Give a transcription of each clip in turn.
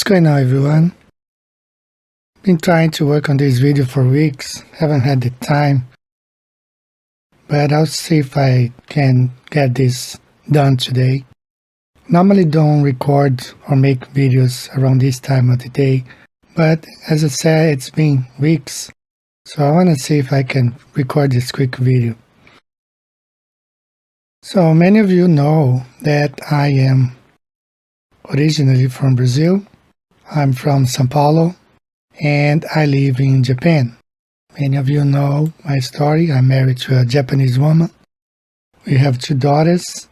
going on, everyone? Been trying to work on this video for weeks, haven't had the time, but I'll see if I can get this done today. Normally don't record or make videos around this time of the day, but as I said, it's been weeks, so I want to see if I can record this quick video. So many of you know that I am originally from Brazil. I'm from São Paulo, and I live in Japan. Many of you know my story. I'm married to a Japanese woman. We have 2 daughters.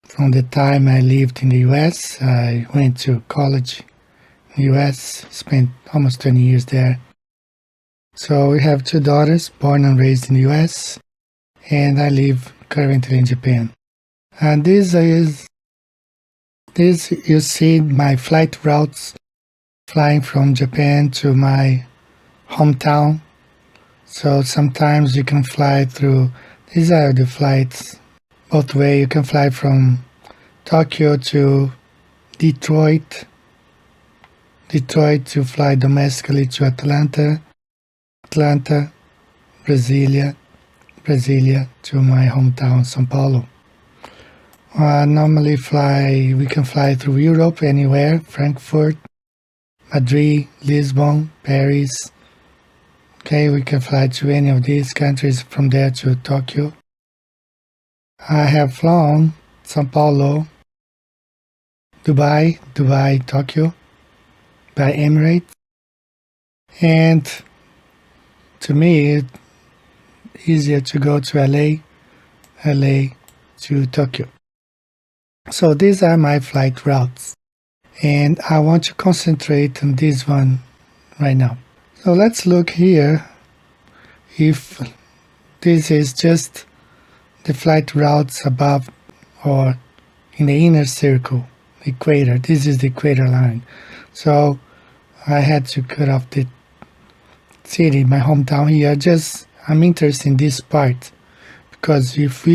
From the time I lived in the US, I went to college in the US, spent almost 20 years there. So we have 2 daughters, born and raised in the US, and I live currently in Japan. And this, you see my flight routes flying from Japan to my hometown. So sometimes you can fly through, these are the flights both way. You can fly from Tokyo to Detroit to fly domestically to Atlanta, Brasilia to my hometown, São Paulo. Normally we can fly through Europe anywhere, Frankfurt, Madrid, Lisbon, Paris. Okay, we can fly to any of these countries, from there to Tokyo. I have flown São Paulo, Dubai, Tokyo, by Emirates. And to me, it's easier to go to LA to Tokyo. So these are my flight routes, and I want to concentrate on this one right now. So let's look here if this is just the flight routes above or in the inner circle, equator. This is the equator line. So I had to cut off the city, my hometown here. I'm interested in this part, because if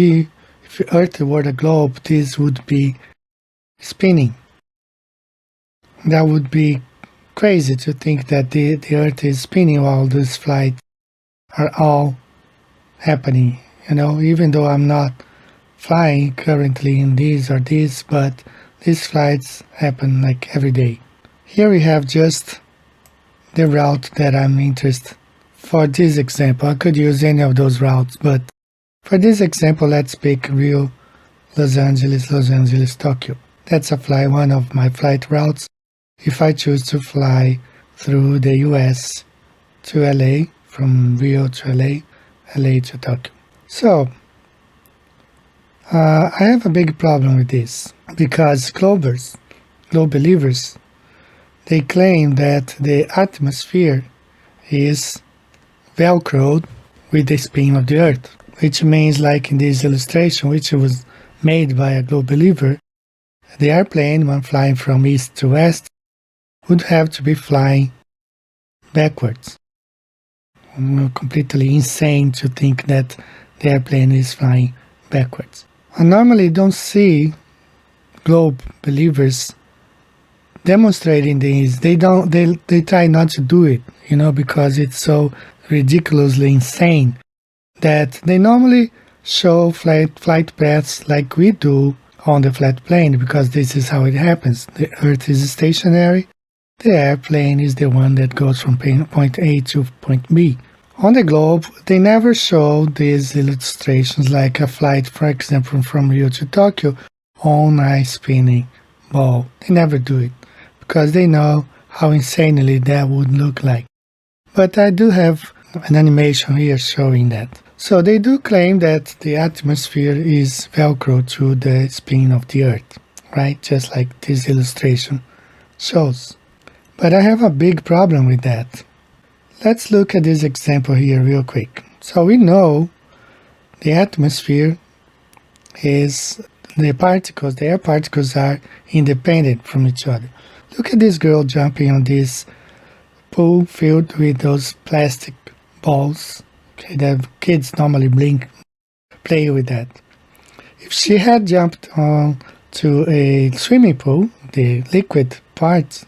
Earth were a globe, this would be spinning. That would be crazy to think that the Earth is spinning while these flights are all happening. Even though I'm not flying currently in these or this, but these flights happen like every day. Here we have just the route that I'm interested for this example. I could use any of those routes, but for this example, let's pick Rio, Los Angeles, Tokyo. That's one of my flight routes. If I choose to fly through the US to LA, from Rio to LA to Tokyo. So, I have a big problem with this, because globe believers, they claim that the atmosphere is velcroed with the spin of the Earth, which means, like in this illustration, which was made by a globe believer, the airplane, when flying from east to west, would have to be flying backwards. Completely insane to think that the airplane is flying backwards. I normally don't see globe believers demonstrating this. They try not to do it, because it's so ridiculously insane, that they normally show flight paths like we do on the flat plane, because this is how it happens. The Earth is stationary. The airplane is the one that goes from point A to point B. On the globe, they never show these illustrations like a flight, for example, from Rio to Tokyo on a spinning ball. They never do it, because they know how insanely that would look like. But I do have an animation here showing that. So they do claim that the atmosphere is velcro to the spin of the Earth, right? Just like this illustration shows. But I have a big problem with that. Let's look at this example here real quick. So we know the atmosphere is the air particles are independent from each other. Look at this girl jumping on this pool filled with those plastic balls. Okay, that kids normally play with that. If she had jumped on to a swimming pool, the liquid part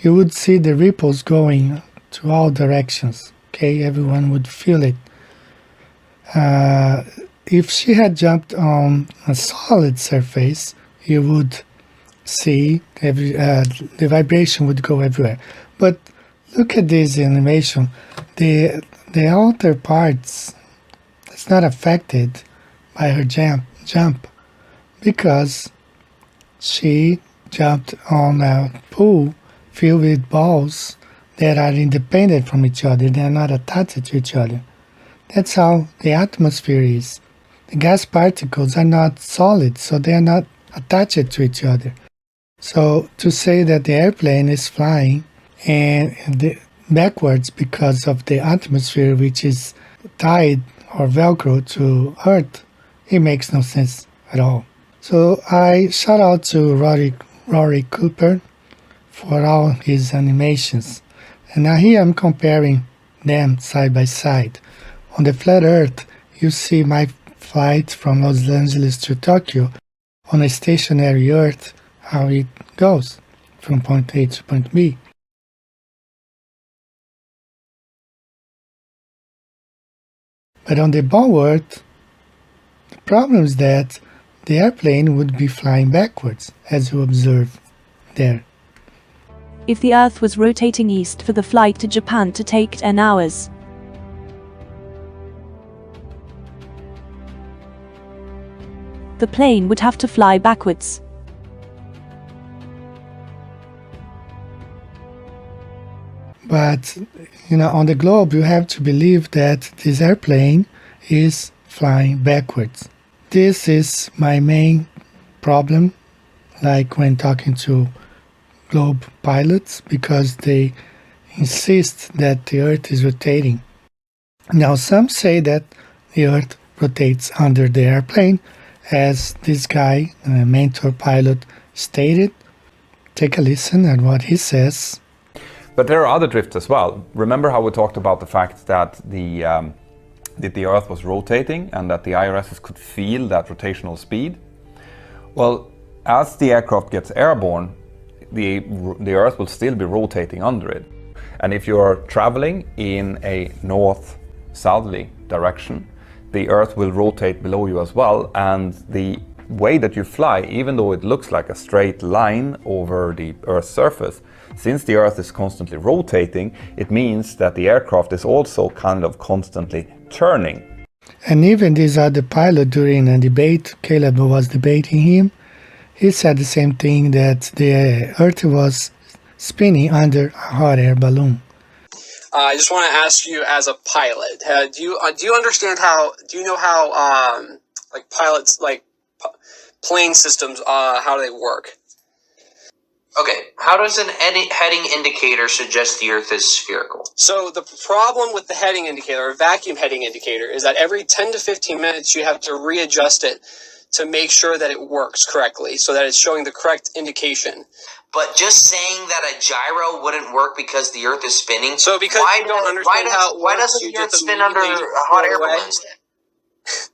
you would see the ripples going to all directions. Okay, everyone would feel it. If she had jumped on a solid surface, you would see the vibration would go everywhere. But look at this animation. The outer parts is not affected by her jump because she jumped on a pool filled with balls that are independent from each other. They are not attached to each other. That's how the atmosphere is. The gas particles are not solid, so they are not attached to each other. So to say that the airplane is flying and backwards because of the atmosphere which is tied or velcro to Earth, it makes no sense at all. So I shout out to Rory Cooper for all his animations. And now here I'm comparing them side by side. On the flat Earth, you see my flight from Los Angeles to Tokyo. On a stationary Earth, how it goes from point A to point B. But on the ball Earth, the problem is that the airplane would be flying backwards, as you observe there. If the Earth was rotating east for the flight to Japan to take 10 hours, the plane would have to fly backwards. But, on the globe, you have to believe that this airplane is flying backwards. This is my main problem, like when talking to globe pilots, because they insist that the Earth is rotating. Now, some say that the Earth rotates under the airplane, as this guy, a mentor pilot, stated. Take a listen at what he says. But there are other drifts as well. Remember how we talked about the fact that the Earth was rotating and that the IRSs could feel that rotational speed? Well, as the aircraft gets airborne, the Earth will still be rotating under it. And if you're traveling in a north-southerly direction, the Earth will rotate below you as well, and the way that you fly, even though it looks like a straight line over the Earth's surface, since the Earth is constantly rotating, it means that the aircraft is also kind of constantly turning. And even this other pilot during a debate, Caleb was debating him, he said the same thing, that the Earth was spinning under a hot air balloon. I just want to ask you, as a pilot, do you understand do you know how like pilots, like plane systems, how they work? Okay, how does an heading indicator suggest the Earth is spherical? So the problem with the heading indicator, or vacuum heading indicator, is that every 10 to 15 minutes you have to readjust it to make sure that it works correctly, so that it's showing the correct indication. But just saying that a gyro wouldn't work because the Earth is spinning. So because you don't understand how it works, why doesn't the Earth spin under hot air balloons then?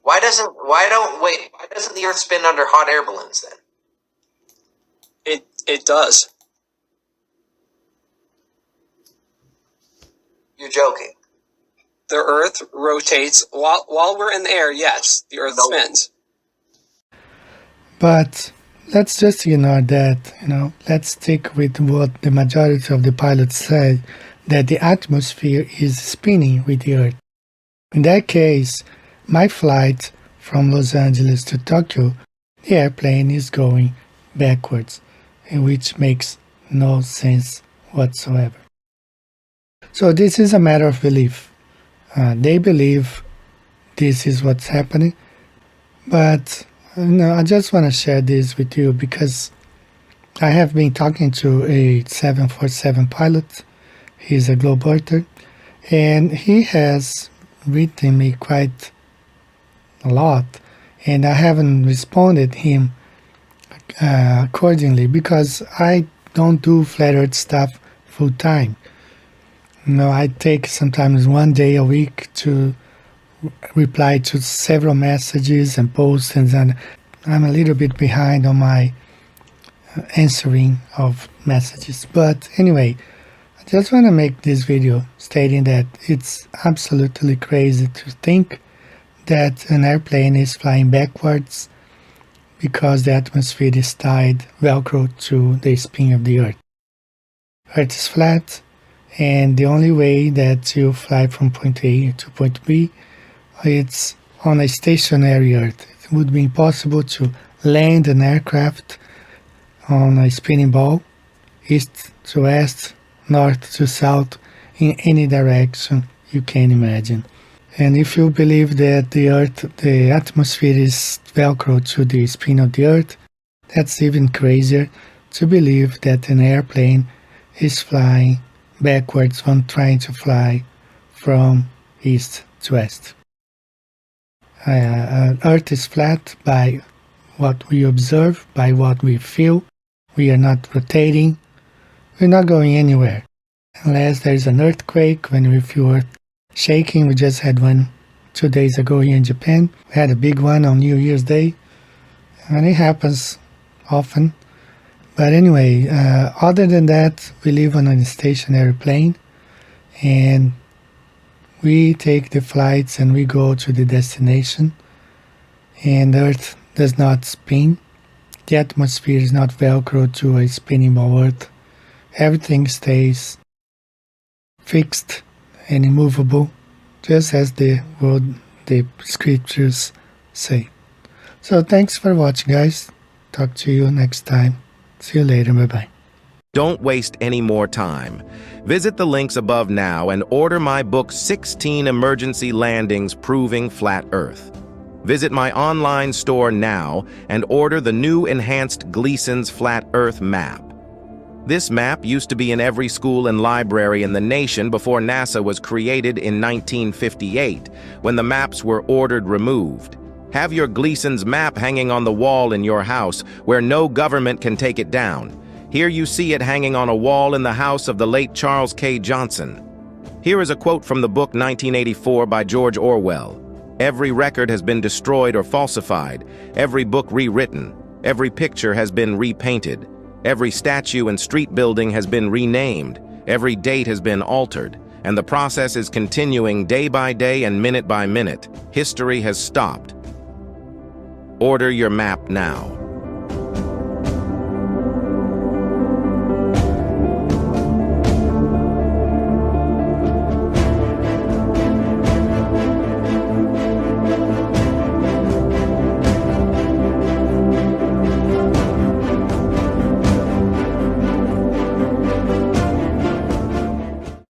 Why doesn't the Earth spin under hot air balloons then? It does. You're joking. The Earth rotates while we're in the air. Yes, the Earth spins. But let's just ignore that, Let's stick with what the majority of the pilots said, that the atmosphere is spinning with the Earth. In that case, my flight from Los Angeles to Tokyo, the airplane is going backwards, which makes no sense whatsoever. So this is a matter of belief. They believe this is what's happening, but I just want to share this with you because I have been talking to a 747 pilot. He's a globetrotter, and he has written me quite a lot, and I haven't responded him accordingly because I don't do flat earth stuff full time. I take sometimes one day a week to reply to several messages and posts, and I'm a little bit behind on my answering of messages. But anyway, I just want to make this video stating that it's absolutely crazy to think that an airplane is flying backwards because the atmosphere is tied velcro to the spin of the Earth. Earth is flat, and the only way that you fly from point A to point B, it's on a stationary Earth. It would be impossible to land an aircraft on a spinning ball, east to west, north to south, in any direction you can imagine. And if you believe that the atmosphere is velcro to the spin of the Earth, that's even crazier to believe that an airplane is flying backwards when trying to fly from east to west. Earth is flat by what we observe, by what we feel. We are not rotating. We're not going anywhere. Unless there's an earthquake, when we feel Earth shaking. We just had one 2 days ago here in Japan. We had a big one on New Year's Day. And it happens often. But anyway, other than that, we live on a stationary plane. And we take the flights and we go to the destination. And Earth does not spin. The atmosphere is not velcro to a spinning ball Earth. Everything stays fixed and immovable, just as the scriptures say. So thanks for watching, guys. Talk to you next time. See you later. Bye-bye. Don't waste any more time. Visit the links above now and order my book 16 Emergency Landings Proving Flat Earth. Visit my online store now and order the new enhanced Gleason's Flat Earth map. This map used to be in every school and library in the nation before NASA was created in 1958, when the maps were ordered removed. Have your Gleason's map hanging on the wall in your house where no government can take it down. Here you see it hanging on a wall in the house of the late Charles K. Johnson. Here is a quote from the book 1984 by George Orwell. Every record has been destroyed or falsified, every book rewritten, every picture has been repainted, every statue and street building has been renamed, every date has been altered, and the process is continuing day by day and minute by minute. History has stopped. Order your map now.